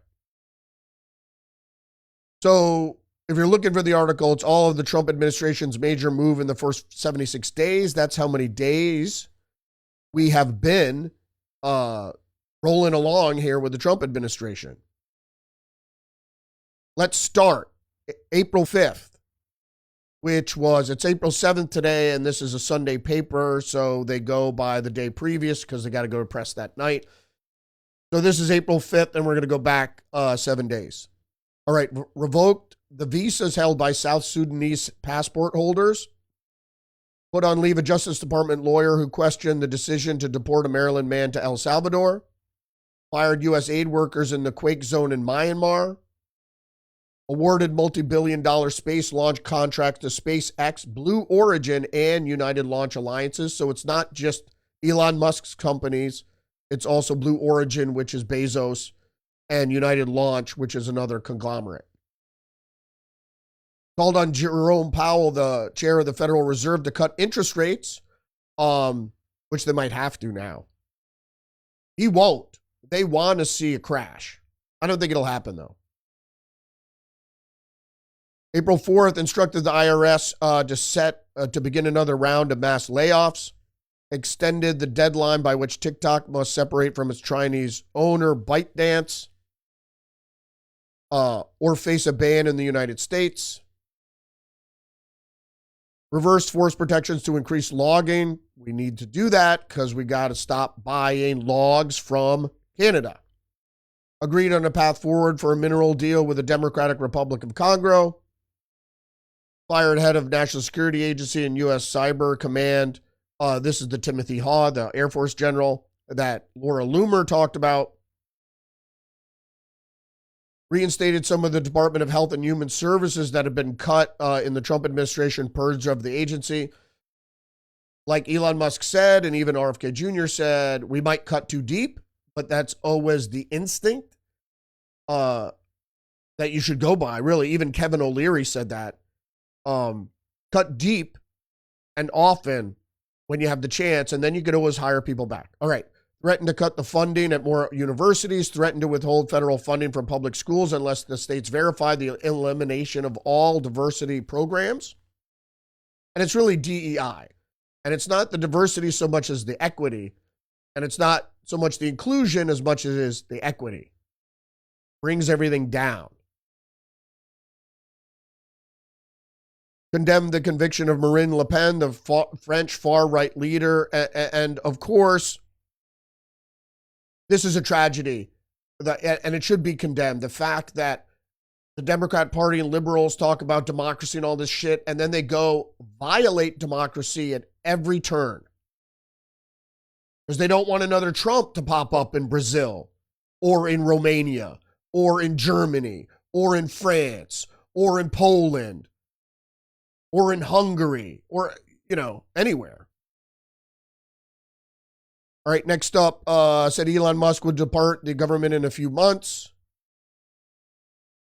So if you're looking for the article, it's all of the Trump administration's major move in the first 76 days. That's how many days we have been rolling along here with the Trump administration. Let's start April 5th, it's April 7th today, and this is a Sunday paper, so they go by the day previous because they got to go to press that night. So this is April 5th, and we're going to go back 7 days. All right, revoked the visas held by South Sudanese passport holders. Put on leave a Justice Department lawyer who questioned the decision to deport a Maryland man to El Salvador. Fired U.S. aid workers in the quake zone in Myanmar. Awarded multi-billion-dollar space launch contract to SpaceX, Blue Origin, and United Launch Alliances. So it's not just Elon Musk's companies. It's also Blue Origin, which is Bezos, and United Launch, which is another conglomerate. Called on Jerome Powell, the chair of the Federal Reserve, to cut interest rates, which they might have to now. He won't. They want to see a crash. I don't think it'll happen, though. April 4th instructed the IRS to begin another round of mass layoffs, extended the deadline by which TikTok must separate from its Chinese owner, ByteDance, or face a ban in the United States. Reversed force protections to increase logging. We need to do that because we got to stop buying logs from Canada. Agreed on a path forward for a mineral deal with the Democratic Republic of Congo. Fired head of National Security Agency and U.S. Cyber Command. This is the Timothy Haw, the Air Force general that Laura Loomer talked about. Reinstated some of the Department of Health and Human Services that have been cut in the Trump administration purge of the agency. Like Elon Musk said, and even RFK Jr. said, we might cut too deep, but that's always the instinct that you should go by. Really, even Kevin O'Leary said that. Cut deep and often when you have the chance, and then you could always hire people back. All right. Threatened to cut the funding at more universities, threatened to withhold federal funding from public schools unless the states verify the elimination of all diversity programs. And it's really DEI. And it's not the diversity so much as the equity. And it's not so much the inclusion as much as it is the equity. Brings everything down. Condemned the conviction of Marine Le Pen, the French far-right leader. And of course, this is a tragedy, and it should be condemned. The fact that the Democrat Party and liberals talk about democracy and all this shit, and then they go violate democracy at every turn. Because they don't want another Trump to pop up in Brazil, or in Romania, or in Germany, or in France, or in Poland, or in Hungary, or, anywhere. All right, next up, said Elon Musk would depart the government in a few months.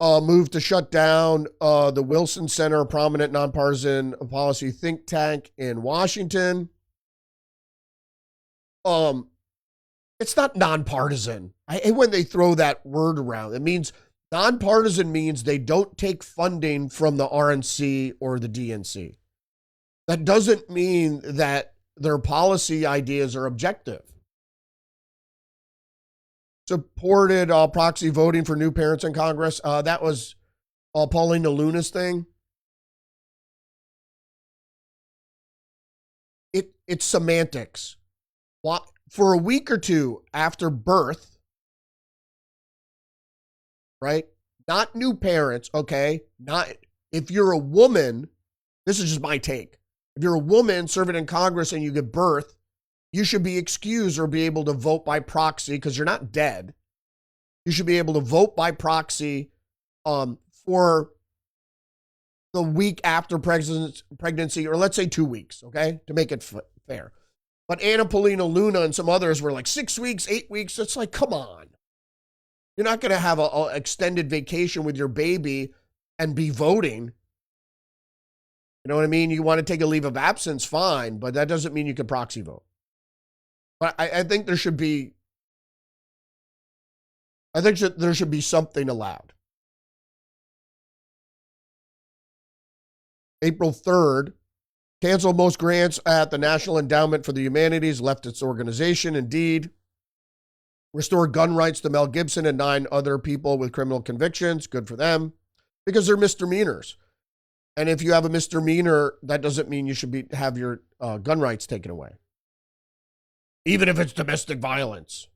Moved to shut down the Wilson Center, a prominent nonpartisan policy think tank in Washington. It's not nonpartisan. I hate when they throw that word around. It means nonpartisan means they don't take funding from the RNC or the DNC. That doesn't mean that their policy ideas are objective. Supported proxy voting for new parents in Congress. That was Paulina Luna's thing. It's semantics. For a week or two after birth, right? Not new parents, okay? Not if you're a woman, this is just my take. If you're a woman serving in Congress and you give birth, you should be excused or be able to vote by proxy because you're not dead. You should be able to vote by proxy for the week after pregnancy, or let's say 2 weeks, okay, to make it fair. But Anna Paulina Luna and some others were like 6 weeks, 8 weeks. It's like, come on. You're not going to have an extended vacation with your baby and be voting. You know what I mean? You want to take a leave of absence, fine, but that doesn't mean you can proxy vote. But I think there should be, there should be something allowed. April 3rd, canceled most grants at the National Endowment for the Humanities, left its organization, indeed. Restored gun rights to Mel Gibson and 9 other people with criminal convictions. Good for them, because they're misdemeanors. And if you have a misdemeanor, that doesn't mean you should have your gun rights taken away. Even if it's domestic violence.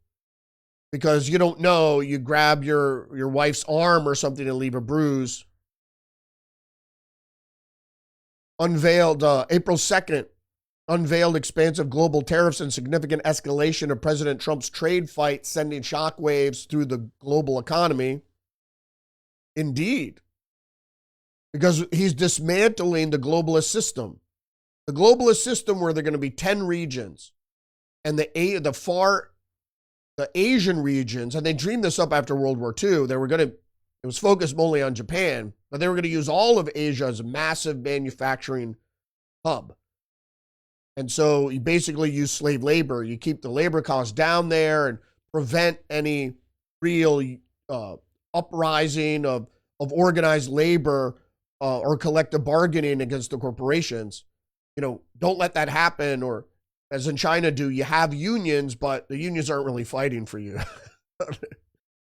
Because you don't know, you grab your wife's arm or something and leave a bruise. Unveiled, April 2nd, unveiled expansive global tariffs and significant escalation of President Trump's trade fight, sending shockwaves through the global economy. Indeed. Because he's dismantling the globalist system. The globalist system where there are going to be 10 regions. And the Asian regions, and they dreamed this up after World War II, it was focused only on Japan, but they were going to use all of Asia as a massive manufacturing hub. And so you basically use slave labor. You keep the labor costs down there and prevent any real uprising of organized labor or collective bargaining against the corporations. Don't let that happen. Or as in China do, you have unions, but the unions aren't really fighting for you.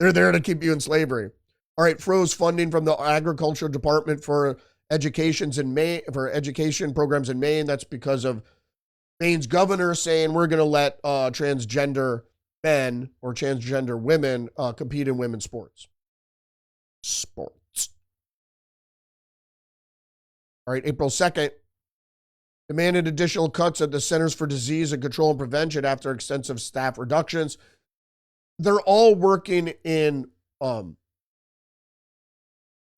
They're there to keep you in slavery. All right, froze funding from the Agriculture Department for education programs in Maine. That's because of Maine's governor saying we're going to let transgender men or transgender women compete in women's sports. All right, April 2nd, demanded additional cuts at the Centers for Disease and Control and Prevention after extensive staff reductions. They're all working in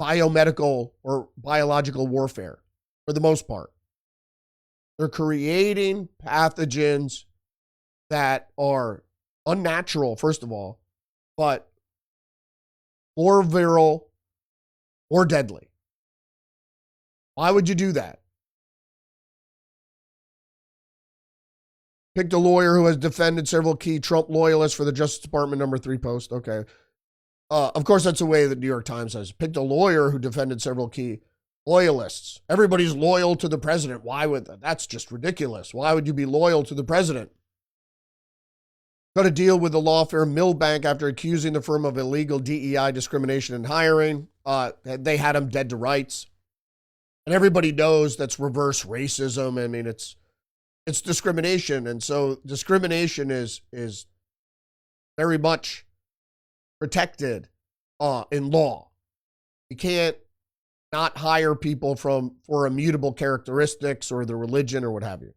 biomedical or biological warfare for the most part. They're creating pathogens that are unnatural, first of all, but more viral, more deadly. Why would you do that? Picked a lawyer who has defended several key Trump loyalists for the Justice Department #3 post. Okay. Of course, that's the way the New York Times says. Picked a lawyer who defended several key loyalists. Everybody's loyal to the president. Why would that? That's just ridiculous. Why would you be loyal to the president? Got a deal with the law firm Milbank after accusing the firm of illegal DEI discrimination in hiring. They had him dead to rights. And everybody knows that's reverse racism. I mean, it's discrimination. And so discrimination is very much protected in law. You can't not hire people for immutable characteristics or their religion or what have you.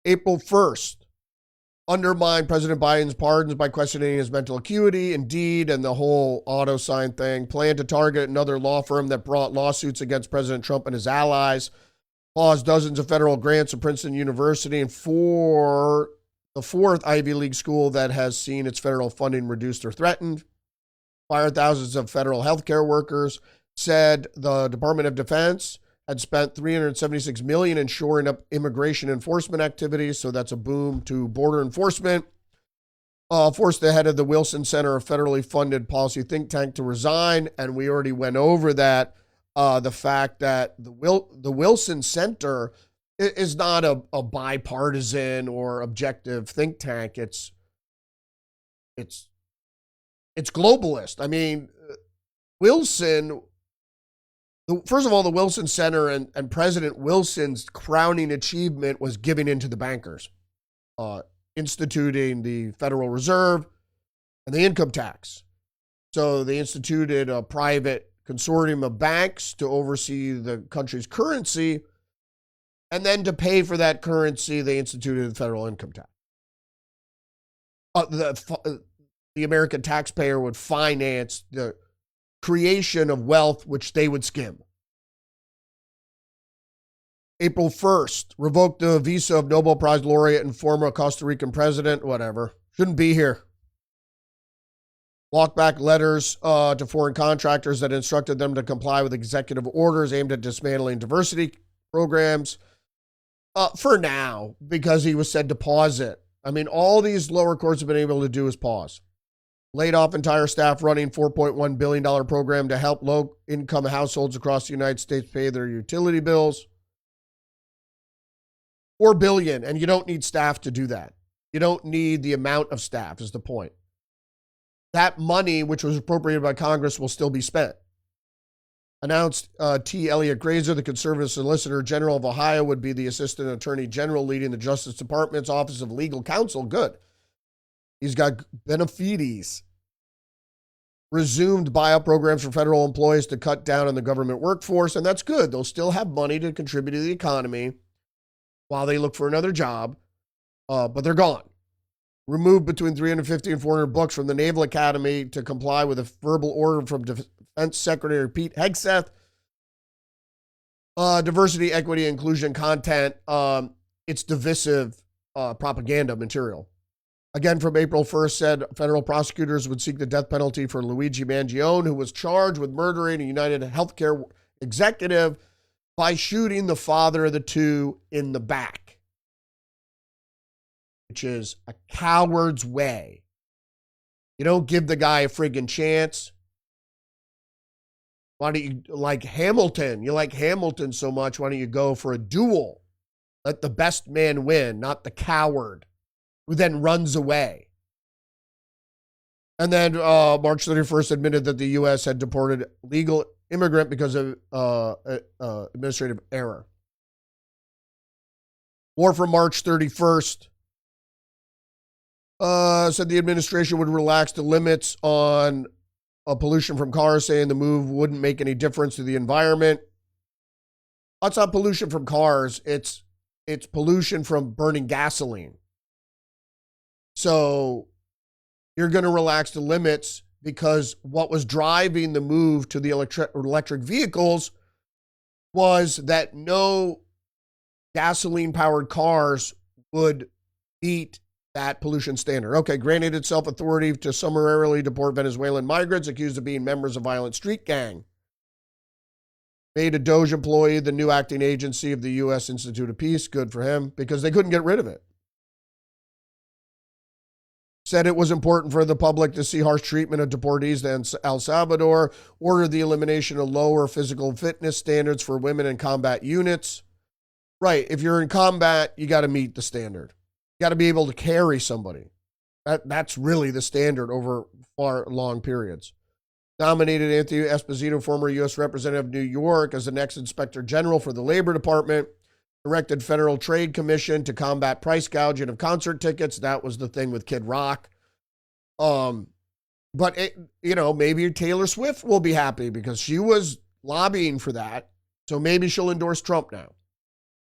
April 1st, undermined President Biden's pardons by questioning his mental acuity, Indeed, and the whole auto sign thing. Planned to target another law firm that brought lawsuits against President Trump and his allies. Paused dozens of federal grants to Princeton University, and for the fourth Ivy League school that has seen its federal funding reduced or threatened. Fired thousands of federal healthcare workers. Said the Department of Defense had spent $376 million in shoring up immigration enforcement activities, so that's a boom to border enforcement. Forced the head of the Wilson Center, a federally funded policy think tank, to resign, and we already went over that. The fact that the Wilson Center is not a bipartisan or objective think tank. It's globalist. I mean, Wilson. First of all, the Wilson Center and President Wilson's crowning achievement was giving in to the bankers, instituting the Federal Reserve and the income tax. So they instituted a private consortium of banks to oversee the country's currency, and then to pay for that currency, they instituted the federal income tax. The American taxpayer would finance the creation of wealth, which they would skim. April 1st, revoked the visa of Nobel Prize laureate and former Costa Rican president, whatever. Shouldn't be here. Walked back letters to foreign contractors that instructed them to comply with executive orders aimed at dismantling diversity programs. For now, because he was said to pause it. I mean, all these lower courts have been able to do is pause. Laid off entire staff running $4.1 billion program to help low-income households across the United States pay their utility bills. $4 billion, and you don't need staff to do that. You don't need the amount of staff, is the point. That money, which was appropriated by Congress, will still be spent. Announced T. Elliott Grazer, the conservative Solicitor General of Ohio, would be the Assistant Attorney General leading the Justice Department's Office of Legal Counsel. Good. He's got beneficiaries. Resumed buyout programs for federal employees to cut down on the government workforce, and that's good. They'll still have money to contribute to the economy while they look for another job, but they're gone. Removed between 350 and 400 books from the Naval Academy to comply with a verbal order from Defense Secretary Pete Hegseth. Diversity, equity, inclusion content. It's divisive propaganda material. Again, from April 1st, said federal prosecutors would seek the death penalty for Luigi Mangione, who was charged with murdering a United Healthcare executive by shooting the father of the two in the back, which is a coward's way You don't give the guy a friggin' chance. Why don't you, like Hamilton, you like Hamilton so much, why don't you go for a duel? Let the best man win, not the coward who then runs away. And then March 31st admitted that the U.S. had deported legal immigrant because of administrative error. More from March 31st said the administration would relax the limits on pollution from cars, saying the move wouldn't make any difference to the environment. It's not pollution from cars. It's pollution from burning gasoline. So you're going to relax the limits because what was driving the move to the electric vehicles was that no gasoline-powered cars would meet that pollution standard. Okay, granted itself authority to summarily deport Venezuelan migrants accused of being members of violent street gang. Made a Doge employee the new acting agency of the U.S. Institute of Peace. Good for him, because they couldn't get rid of it. Said it was important for the public to see harsh treatment of deportees in El Salvador. Ordered the elimination of lower physical fitness standards for women in combat units. Right, if you're in combat, you got to meet the standard. You got to be able to carry somebody. That's really the standard over far long periods. Nominated Anthony Esposito, former U.S. Representative of New York, as the next Inspector General for the Labor Department. Directed Federal Trade Commission to combat price gouging of concert tickets. That was the thing with Kid Rock. But maybe Taylor Swift will be happy because she was lobbying for that. So maybe she'll endorse Trump now.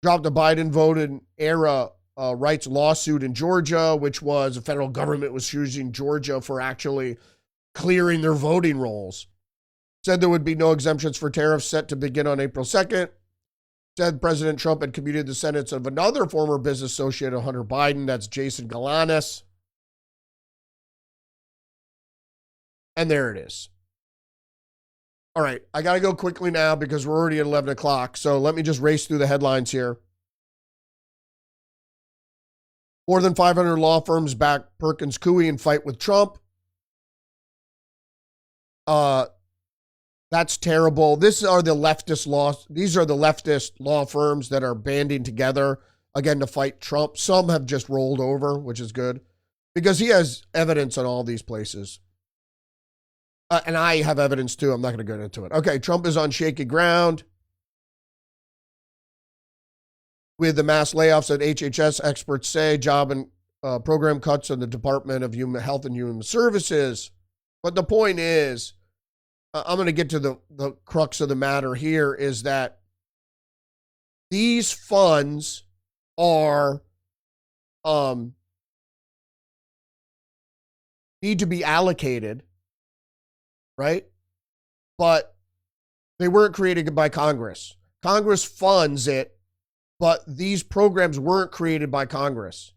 Dropped a Biden voted era rights lawsuit in Georgia, which was the federal government was using Georgia for actually clearing their voting rolls. Said there would be no exemptions for tariffs set to begin on April 2nd. Said President Trump had commuted the sentence of another former business associate of Hunter Biden, that's Jason Galanis. And there it is. All right, I got to go quickly now because we're already at 11 o'clock. So let me just race through the headlines here. More than 500 law firms back Perkins Coie in fight with Trump. That's terrible. These are the leftist law firms that are banding together again to fight Trump. Some have just rolled over, which is good because he has evidence on all these places. And I have evidence too. I'm not going to go into it. Okay, Trump is on shaky ground with the mass layoffs at HHS. Experts say job and program cuts in the Department of Health and Human Services. But the point is, I'm going to get to the crux of the matter here, is that these funds are need to be allocated, right? But they weren't created by Congress. Congress funds it, but these programs weren't created by Congress.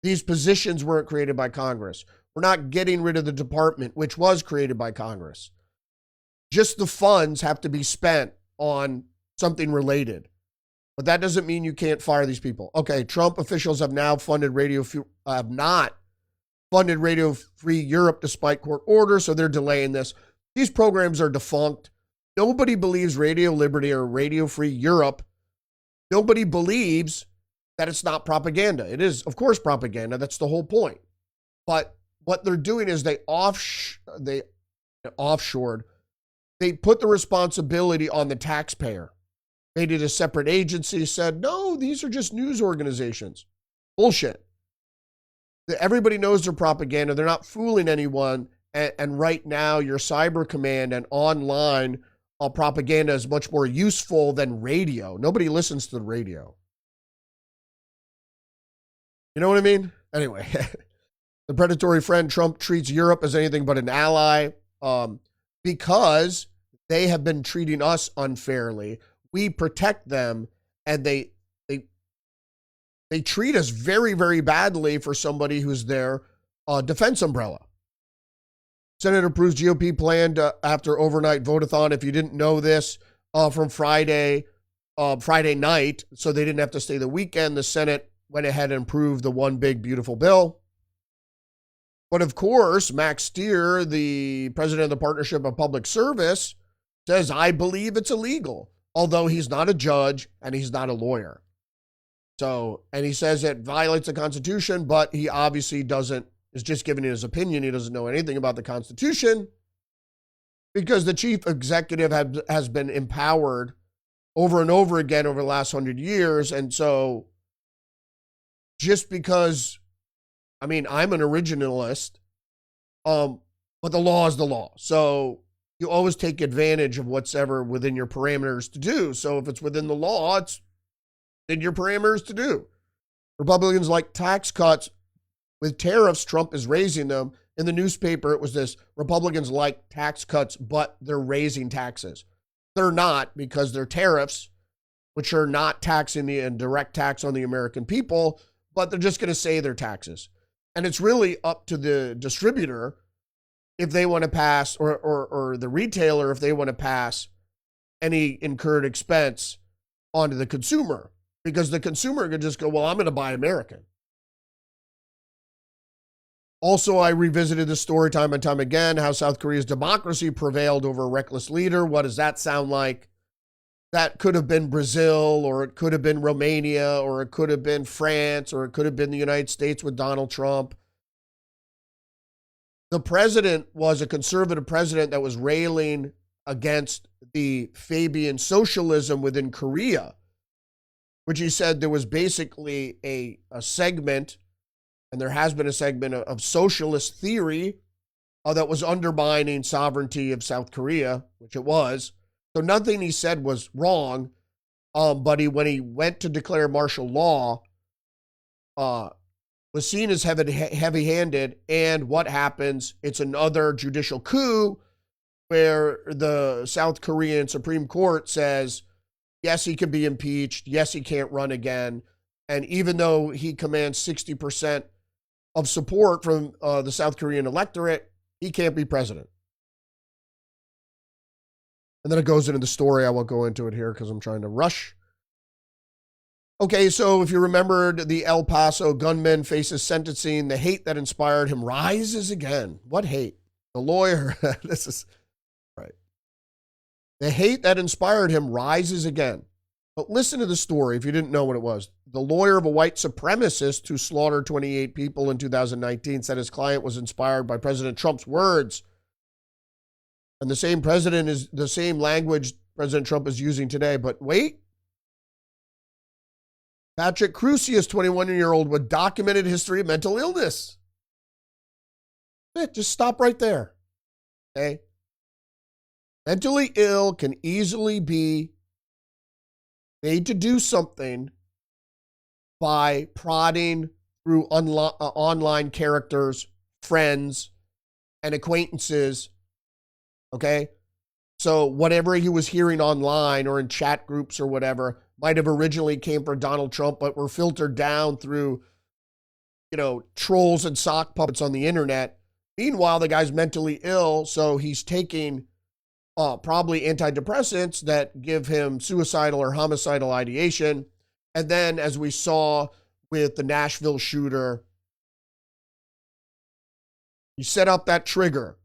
These positions weren't created by Congress. We're not getting rid of the department, which was created by Congress. Just the funds have to be spent on something related. But that doesn't mean you can't fire these people. Okay, Trump officials have now not funded Radio Free Europe despite court order, so they're delaying this. These programs are defunct. Nobody believes Radio Liberty or Radio Free Europe. Nobody believes that it's not propaganda. It is, of course, propaganda. That's the whole point. But what they're doing is they offshored. They put the responsibility on the taxpayer. Made it a separate agency, said, no, these are just news organizations. Bullshit. Everybody knows they're propaganda. They're not fooling anyone. And right now, your cyber command and online propaganda is much more useful than radio. Nobody listens to the radio. You know what I mean? Anyway, the predatory friend Trump treats Europe as anything but an ally. Because they have been treating us unfairly. We protect them, and they treat us very, very badly for somebody who's their defense umbrella. Senate approves GOP plan after overnight vote-a-thon. If you didn't know this, from Friday night, so they didn't have to stay the weekend, the Senate went ahead and approved the one big beautiful bill. But of course, Max Stier, the president of the Partnership of Public Service, says, I believe it's illegal, although he's not a judge and he's not a lawyer. So, and he says it violates the Constitution, but he obviously is just giving his opinion. He doesn't know anything about the Constitution because the chief executive has been empowered over and over again over the last 100 years. And so just because, I'm an originalist, but the law is the law. So you always take advantage of what's ever within your parameters to do. So if it's within the law, it's in your parameters to do. Republicans like tax cuts. With tariffs, Trump is raising them. In the newspaper, it was this: Republicans like tax cuts, but they're raising taxes. They're not, because they're tariffs, which are not taxing the indirect tax on the American people, but they're just going to say they're taxes. And it's really up to the distributor if they want to pass, or the retailer if they want to pass any incurred expense onto the consumer. Because the consumer could just go, well, I'm going to buy American. Also, I revisited this story time and time again, how South Korea's democracy prevailed over a reckless leader. What does that sound like? That could have been Brazil, or it could have been Romania, or it could have been France, or it could have been the United States with Donald Trump. The president was a conservative president that was railing against the Fabian socialism within Korea, which he said there was basically a segment, and there has been a segment of socialist theory that was undermining sovereignty of South Korea, which it was. So nothing he said was wrong, but when he went to declare martial law, was seen as heavy-handed, and what happens? It's another judicial coup where the South Korean Supreme Court says, yes, he can be impeached, yes, he can't run again, and even though he commands 60% of support from the South Korean electorate, he can't be president. And then it goes into the story. I won't go into it here because I'm trying to rush. Okay, so if you remembered, the El Paso gunman faces sentencing. The hate that inspired him rises again. What hate? The lawyer, this is right. The hate that inspired him rises again. But listen to the story if you didn't know what it was. The lawyer of a white supremacist who slaughtered 28 people in 2019 said his client was inspired by President Trump's words. And the same president is the same language President Trump is using today. But wait. Patrick Crusius, 21-year-old with documented history of mental illness. Just stop right there. Okay? Mentally ill can easily be made to do something by prodding through online characters, friends, and acquaintances. Okay? So whatever he was hearing online or in chat groups or whatever might have originally came from Donald Trump, but were filtered down through, trolls and sock puppets on the internet. Meanwhile, the guy's mentally ill, so he's taking probably antidepressants that give him suicidal or homicidal ideation. And then, as we saw with the Nashville shooter, you set up that trigger.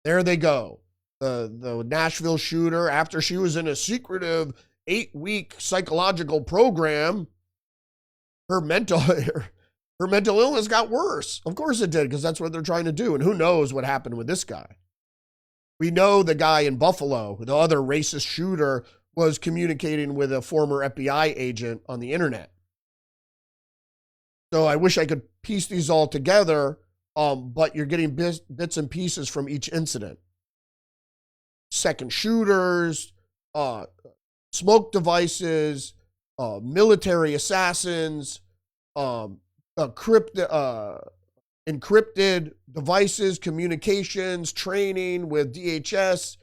There they go. The Nashville shooter, after she was in a secretive 8-week psychological program, her mental illness got worse. Of course it did, because that's what they're trying to do. And who knows what happened with this guy. We know the guy in Buffalo, the other racist shooter, was communicating with a former FBI agent on the internet. So I wish I could piece these all together, but you're getting bits and pieces from each incident. Second shooters, smoke devices, military assassins, encrypted devices, communications, training with DHS,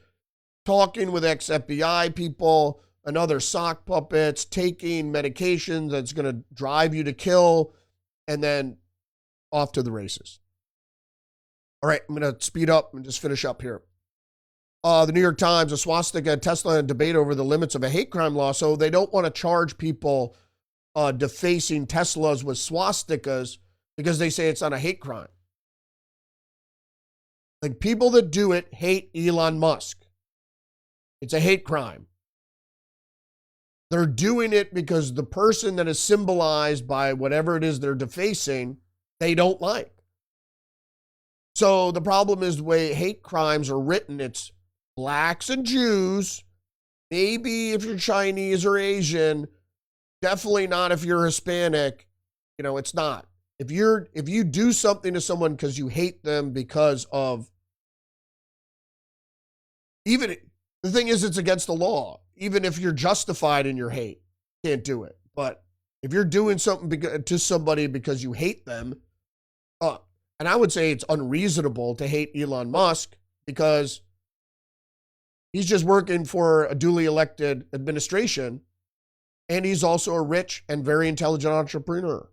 talking with ex-FBI people and other sock puppets, taking medications that's going to drive you to kill, and then off to the races. All right, I'm going to speed up and just finish up here. The New York Times, a swastika and Tesla in debate over the limits of a hate crime law. So they don't want to charge people defacing Teslas with swastikas because they say it's not a hate crime. Like, people that do it hate Elon Musk. It's a hate crime. They're doing it because the person that is symbolized by whatever it is they're defacing, they don't like. So the problem is the way hate crimes are written, it's blacks and Jews. Maybe if you're Chinese or Asian, definitely not if you're Hispanic. You know, it's not. If you do something to someone because you hate them because of, even, the thing is, it's against the law. Even if you're justified in your hate, you can't do it. But if you're doing something to somebody because you hate them, and I would say it's unreasonable to hate Elon Musk because he's just working for a duly elected administration, and he's also a rich and very intelligent entrepreneur.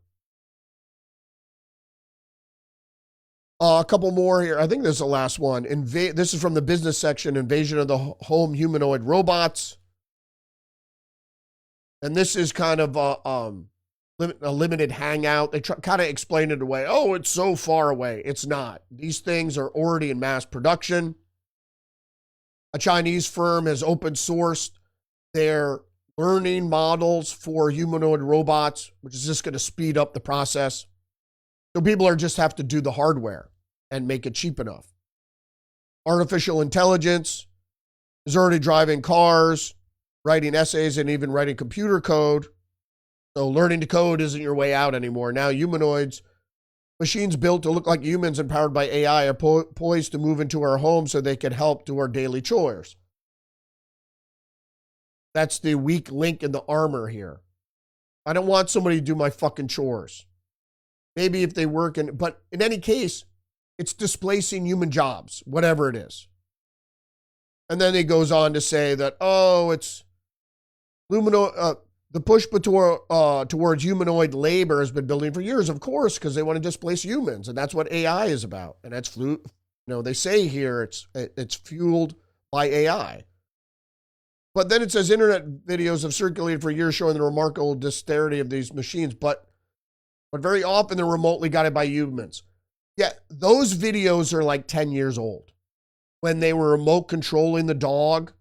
A couple more here. I think this is the last one. This is from the business section, Invasion of the Home Humanoid Robots. And this is kind of a limited hangout. They kind of explain it away. Oh, it's so far away. It's not. These things are already in mass production. A Chinese firm has open sourced their learning models for humanoid robots, which is just going to speed up the process. So people just have to do the hardware and make it cheap enough. Artificial intelligence is already driving cars, writing essays, and even writing computer code. So learning to code isn't your way out anymore. Now humanoids, machines built to look like humans and powered by AI, are poised to move into our homes so they can help do our daily chores. That's the weak link in the armor here. I don't want somebody to do my fucking chores. Maybe if they work but in any case, it's displacing human jobs, whatever it is. And then he goes on to say that, it's the push towards humanoid labor has been building for years, of course, because they want to displace humans, and that's what AI is about. And that's they say here it's fueled by AI. But then it says internet videos have circulated for years showing the remarkable dexterity of these machines, but very often they're remotely guided by humans. Yeah, those videos are like 10 years old. When they were remote controlling the dog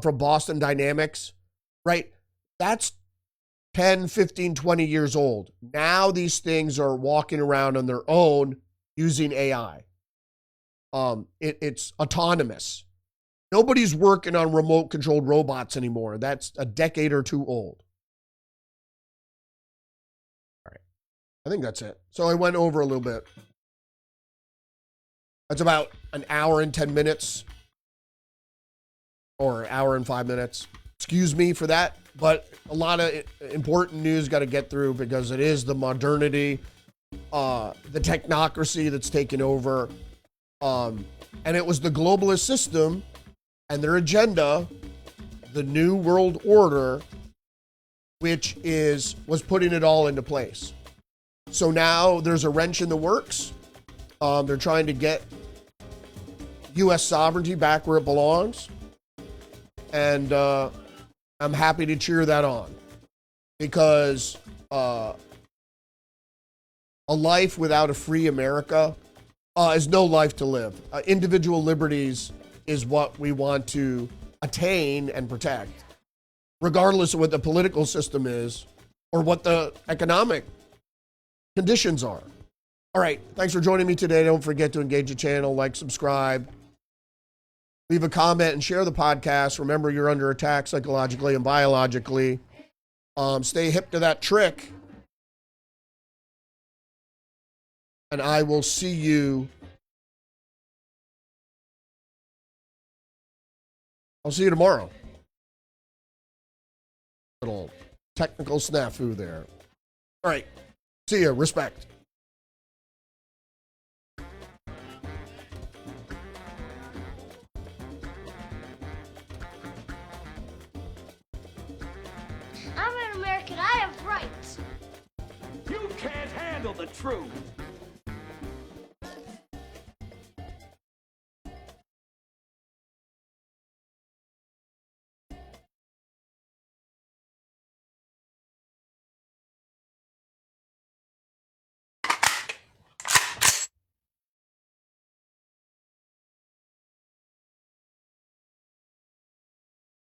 from Boston Dynamics, right? That's 10, 15, 20 years old. Now these things are walking around on their own using AI. It's autonomous. Nobody's working on remote controlled robots anymore. That's a decade or two old. All right. I think that's it. So I went over a little bit. That's about an hour and 10 minutes or an hour and 5 minutes. Excuse me for that, but a lot of important news got to get through because it is the modernity, the technocracy that's taken over. And it was the globalist system and their agenda, the New World Order, which was putting it all into place. So now there's a wrench in the works. They're trying to get U.S. sovereignty back where it belongs. And I'm happy to cheer that on because a life without a free America is no life to live. Individual liberties is what we want to attain and protect, regardless of what the political system is or what the economic conditions are. All right. Thanks for joining me today. Don't forget to engage the channel, like, subscribe, leave a comment, and share the podcast. Remember, you're under attack psychologically and biologically. Stay hip to that trick. And I will see you. I'll see you tomorrow. Little technical snafu there. All right. See ya. Respect. I'm an American. I have rights. You can't handle the truth.